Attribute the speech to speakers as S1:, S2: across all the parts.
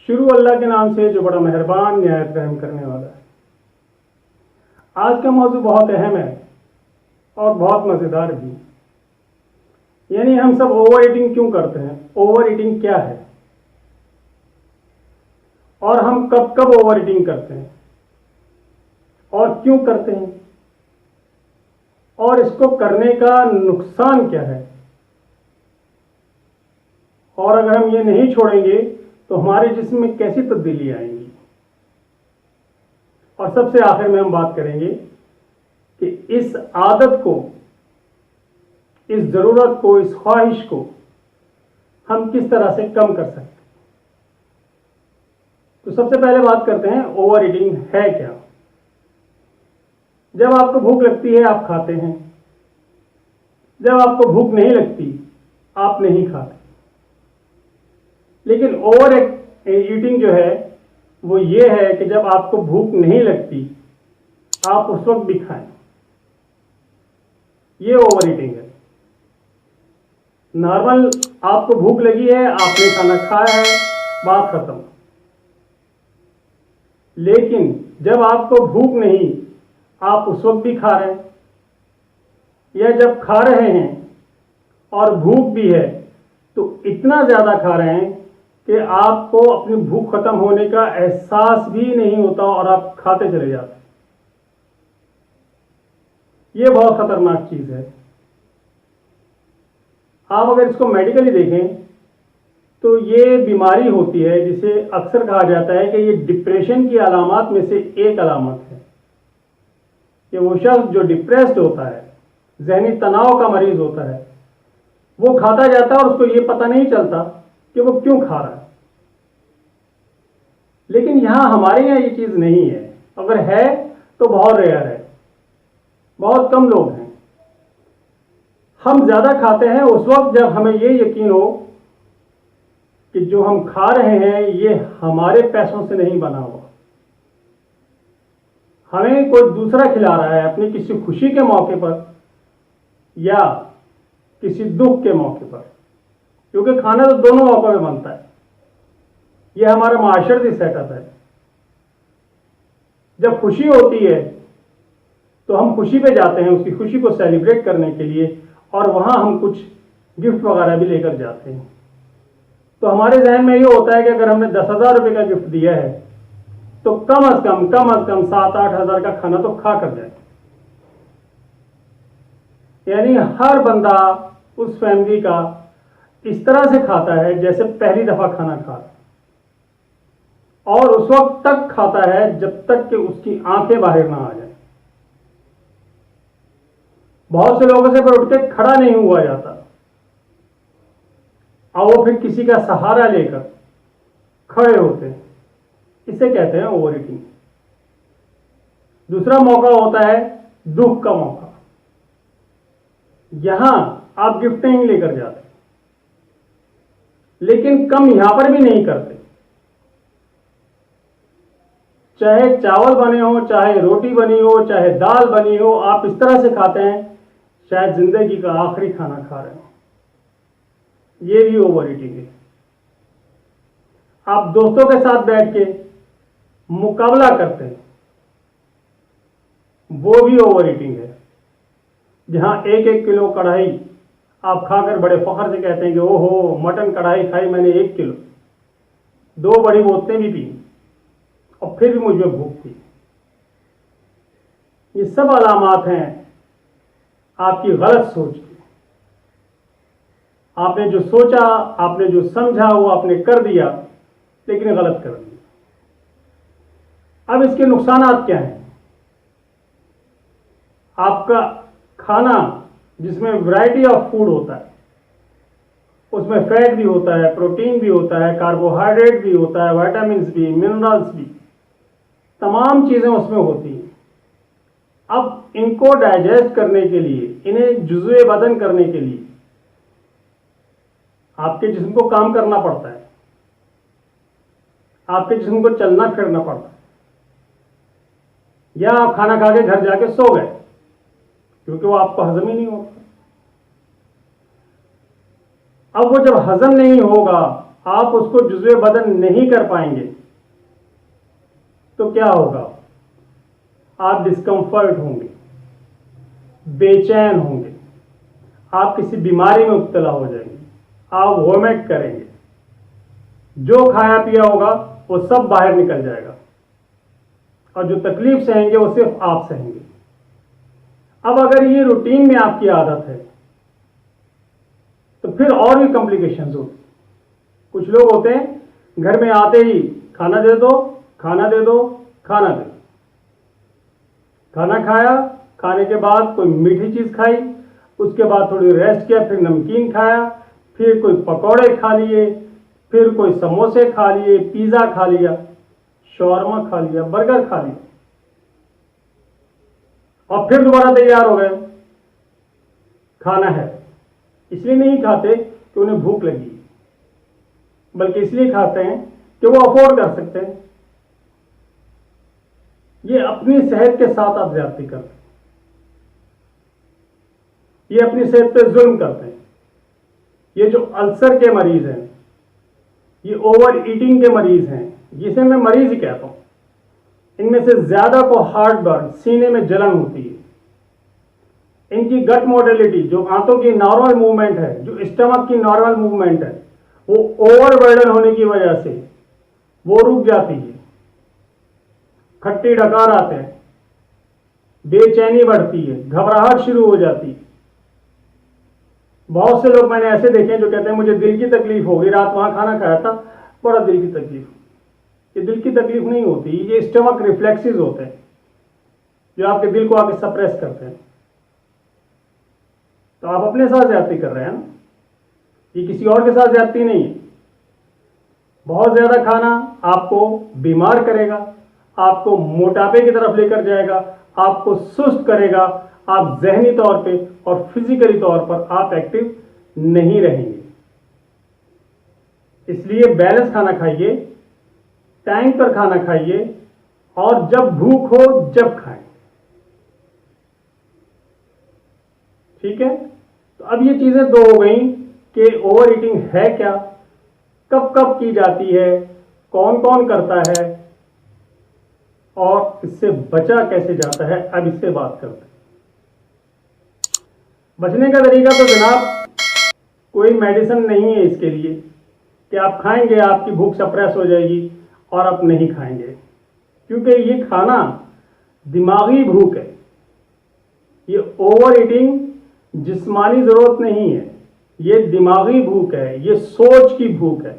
S1: शुरू अल्लाह के नाम से जो बड़ा मेहरबान निहायत रहम करने वाला है। आज का मौजू बहुत अहम है और बहुत मज़ेदार भी। यानी हम सब ओवर ईटिंग क्यों करते हैं, ओवर ईटिंग क्या है और हम कब कब ओवर ईटिंग करते हैं और क्यों करते हैं और इसको करने का नुकसान क्या है, और अगर हम ये नहीं छोड़ेंगे तो हमारे जिस्म में कैसी तब्दीली आएंगी। और सबसे आखिर में हम बात करेंगे कि इस आदत को, इस ज़रूरत को, इस ख्वाहिश को हम किस तरह से कम कर सकते हैं। तो सबसे पहले बात करते हैं ओवर ईटिंग है क्या। जब आपको भूख लगती है आप खाते हैं, जब आपको भूख नहीं लगती आप नहीं खाते। लेकिन ओवर ईटिंग जो है वो ये है कि जब आपको भूख नहीं लगती आप उस वक्त भी खाएं, ये ओवर ईटिंग है। नॉर्मल आपको भूख लगी है, आपने खाना खाया है, बात खत्म। लेकिन जब आपको भूख नहीं, आप उस वक्त भी खा रहे हैं, या जब खा रहे हैं और भूख भी है तो इतना ज़्यादा खा रहे हैं कि आपको अपनी भूख खत्म होने का एहसास भी नहीं होता और आप खाते चले जाते हैं। ये बहुत खतरनाक चीज़ है। आप अगर इसको मेडिकली देखें तो ये बीमारी होती है जिसे अक्सर कहा जाता है कि ये डिप्रेशन की अलामत में से एक अलामत है। कि वो शख्स जो डिप्रेस्ड होता है, जहनी तनाव का मरीज होता है, वो खाता जाता है और उसको ये पता नहीं चलता कि वो क्यों खा रहा है। लेकिन यहां हमारे यहाँ ये चीज़ नहीं है। अगर है तो बहुत रेयर है, बहुत कम लोग हैं। हम ज़्यादा खाते हैं उस वक्त जब हमें ये यकीन हो कि जो हम खा रहे हैं ये हमारे पैसों से नहीं बना हुआ, हमें कोई दूसरा खिला रहा है अपनी किसी खुशी के मौके पर या किसी दुख के मौके पर। क्योंकि खाना तो दोनों मौक़ों में बनता है। ये हमारा माशरती सेटअप है। जब खुशी होती है तो हम खुशी पे जाते हैं उसकी खुशी को सेलिब्रेट करने के लिए, और वहाँ हम कुछ गिफ्ट वगैरह भी लेकर जाते हैं। तो हमारे जहन में ये होता है कि अगर हमने 10,000 रुपये का गिफ्ट दिया है तो कम अज़ कम 7-8 हज़ार का खाना तो खा कर जाए। यानी हर बंदा उस फैमिली का इस तरह से खाता है जैसे पहली दफ़ा खाना खा रहा है, और उस वक्त तक खाता है जब तक कि उसकी आंखें बाहर ना आ जाए। बहुत से लोगों से फिर उठ के खड़ा नहीं हुआ जाता और वो फिर किसी का सहारा लेकर खड़े होते हैं। इसे कहते हैं ओवर ईटिंग। दूसरा मौका होता है दुख का मौका। यहां आप गिफ्ट नहीं लेकर जाते, लेकिन कम यहां पर भी नहीं करते। चाहे चावल बने हो, चाहे रोटी बनी हो, चाहे दाल बनी हो, आप इस तरह से खाते हैं शायद जिंदगी का आखिरी खाना खा रहे हो। ये भी ओवर ईटिंग है। आप दोस्तों के साथ बैठ के मुकाबला करते हैं, वो भी ओवर ईटिंग है। जहां 1-1 किलो कढ़ाई आप खाकर बड़े फख्र से कहते हैं कि ओहो मटन कढ़ाई खाई मैंने 1 किलो, 2 बड़ी बोतलें भी पी और फिर भी मुझे भूख थी। ये सब अलामात हैं आपकी गलत सोच की। आपने जो सोचा, आपने जो समझा वो आपने कर दिया, लेकिन गलत कर दिया। अब इसके नुकसानात क्या हैं। आपका खाना जिसमें वैरायटी ऑफ फूड होता है, उसमें फैट भी होता है, प्रोटीन भी होता है, कार्बोहाइड्रेट भी होता है, विटामिन्स भी, मिनरल्स भी, तमाम चीज़ें उसमें होती हैं। अब इनको डाइजेस्ट करने के लिए, इन्हें जुज़्वे बदन करने के लिए आपके जिस्म को काम करना पड़ता है, आपके जिस्म को चलना फिरना पड़ता है। या आप खाना खा के घर जाके सो गए क्योंकि वो आपको हजम ही नहीं होता। अब वो जब हजम नहीं होगा आप उसको जुज़्वे बदन नहीं कर पाएंगे तो क्या होगा? आप डिस्कम्फर्ट होंगे, बेचैन होंगे, आप किसी बीमारी में मुब्तला हो जाएंगे, आप वोमिट करेंगे, जो खाया पिया होगा वो सब बाहर निकल जाएगा और जो तकलीफ सहेंगे वो सिर्फ आप सहेंगे। अब अगर ये रूटीन में आपकी आदत है तो फिर और भी कॉम्प्लिकेशंस होती। कुछ लोग होते हैं घर में आते ही खाना दे दो, खाना दे दो, खाना दे दो। खाना खाया, खाने के बाद कोई मीठी चीज़ खाई, उसके बाद थोड़ी रेस्ट किया, फिर नमकीन खाया, फिर कोई पकौड़े खा लिए, फिर कोई समोसे खा लिए, पिज़्ज़ा खा लिया, शॉर्मा खा लिया, बर्गर खा लिया और फिर दोबारा तैयार हो गए। खाना है इसलिए नहीं खाते कि उन्हें भूख लगी, बल्कि इसलिए खाते हैं कि वो अफोर्ड कर सकते हैं। ये अपनी सेहत के साथ आप ज्यादती करते हैं, ये अपनी सेहत पे जुल्म करते हैं। ये जो अल्सर के मरीज हैं, ये ओवर ईटिंग के मरीज हैं, जिसे मैं मरीज ही कहता हूं, इनमें से ज्यादा को हार्ट बर्न, सीने में जलन होती है। इनकी गट मोटिलिटी, जो आंतों की नॉर्मल मूवमेंट है, जो स्टमक की नॉर्मल मूवमेंट है, वो ओवरबर्डन होने की वजह से वो रुक जाती है। खट्टी डकार आते हैं, बेचैनी बढ़ती है, घबराहट शुरू हो जाती है। बहुत से लोग मैंने ऐसे देखे जो कहते हैं मुझे दिल की तकलीफ हो गई, रात वहां खाना खाया था, बड़ा दिल की तकलीफ। ये दिल की तकलीफ नहीं होती, ये स्टमक रिफ्लेक्सेस होते हैं जो आपके दिल को आके सप्रेस करते हैं। तो आप अपने साथ ज्यादती कर रहे हैं ना, ये किसी और के साथ ज्यादती नहीं है। बहुत ज्यादा खाना आपको बीमार करेगा, आपको मोटापे की तरफ लेकर जाएगा, आपको सुस्त करेगा, आप जहनी तौर पे और फिजिकली तौर पर आप एक्टिव नहीं रहेंगे। इसलिए बैलेंस खाना खाइए, टाइम पर खाना खाइए और जब भूख हो जब खाएं। ठीक है, तो अब ये चीजें दो हो गई कि ओवर ईटिंग है क्या, कब कब की जाती है, कौन कौन करता है और इससे बचा कैसे जाता है। अब इससे बात करते हैं। बचने का तरीका तो जनाब कोई मेडिसिन नहीं है इसके लिए कि आप खाएंगे आपकी भूख सप्रेस हो जाएगी और आप नहीं खाएंगे, क्योंकि ये खाना दिमागी भूख है। ये ओवर ईटिंग जिस्मानी जरूरत नहीं है, ये दिमागी भूख है, ये सोच की भूख है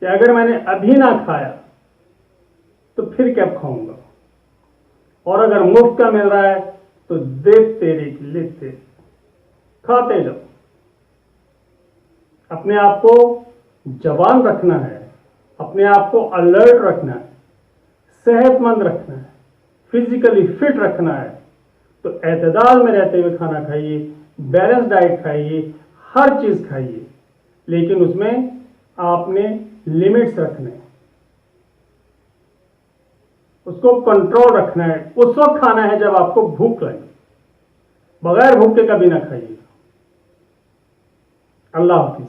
S1: कि अगर मैंने अभी ना खाया तो फिर क्या खाऊंगा, और अगर मुफ्त का मिल रहा है तो देखते लेते खाते जाओ। अपने आप को जवान रखना है, अपने आप को अलर्ट रखना है, सेहतमंद रखना है, फिजिकली फिट रखना है, तो एतदाल में रहते हुए खाना खाइए, बैलेंस डाइट खाइए, हर चीज खाइए, लेकिन उसमें आपने लिमिट्स रखने हैं, उसको कंट्रोल रखना है। उस वक्त खाना है जब आपको भूख लगे, बगैर भूख के कभी ना खाइए। अल्लाह हाफिज।